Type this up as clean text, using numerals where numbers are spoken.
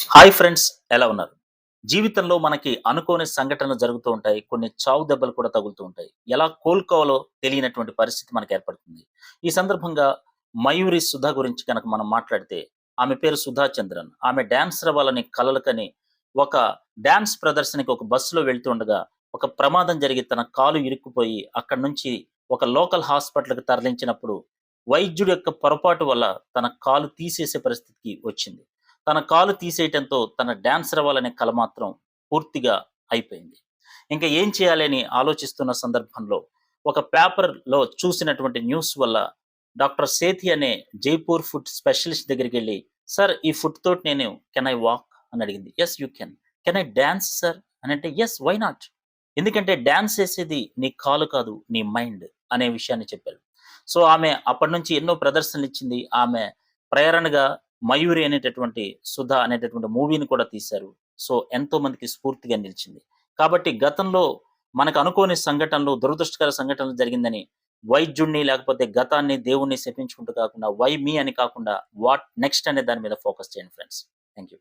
Hi friends, ఎలా ఉన్నారు? జీవితంలో మనకి అనుకోని సంఘటనలు జరుగుతూ ఉంటాయి. కొన్ని చావు దెబ్బలు కూడా తగులుతూ ఉంటాయి. ఎలా కోలుకోవాలో తెలియనటువంటి పరిస్థితి మనకు ఏర్పడుతుంది. ఈ సందర్భంగా మయూరి సుధ గురించి గనక మనం మాట్లాడితే, ఆమె పేరు సుధా చంద్రన్. ఆమె డాన్సర్ అవ్వాలని కలలు కని, ఒక డాన్స్ ప్రదర్శనకి ఒక బస్సులో వెళ్తూ ఉండగా, ఒక ప్రమాదం జరిగి తన కాలు ఇరుక్కుపోయి, అక్కడి నుంచి ఒక లోకల్ హాస్పిటల్‌కి తరలించినప్పుడు, వైద్యుడి యొక్క పొరపాటు వల్ల తన కాలు తీసేసే పరిస్థితికి వచ్చింది. తన కాలు తీసేయటంతో తన డాన్సర్ అవ్వాలనే కల మాత్రం పూర్తిగా అయిపోయింది. ఇంకా ఏం చేయాలి అని ఆలోచిస్తున్న సందర్భంలో ఒక పేపర్‌లో చూసినటువంటి న్యూస్ వల్ల డాక్టర్ సేథి అనే జైపూర్ ఫుట్ స్పెషలిస్ట్ దగ్గరికెళ్ళి, "సార్ ఈ ఫుట్ తోటి నేను కెన్ ఐ వాక్?" అని అడిగింది. "Yes you can." "Can I dance sir?" అనంటే, "యెస్ వై నాట్?" ఎందుకంటే డాన్స్ చేసేది నీ కాలు కాదు, నీ మైండ్ అనే విషయాన్ని చెప్పారు. సో, ఆమె అప్పటినుంచి ఎన్నో ప్రదర్శనలిచ్చింది. ఆమె ప్రేరణగా 'మయూరి' అనేటటువంటి 'సుధ' అనేటటువంటి మూవీని కూడా తీశారు. సో, ఎంతో మందికి స్ఫూర్తిగా నిలిచింది. కాబట్టి గతంలో మనకు అనుకోని సంఘటనలు, దురదృష్టకర సంఘటనలు జరిగిందని వైద్యుడిని లేకపోతే గతాన్ని, దేవుడిని శపించుకుంటూ కాకుండా, వై మీ అని కాకుండా వాట్ నెక్స్ట్ అనే దాని మీద ఫోకస్ చేయండి ఫ్రెండ్స్. Thank you.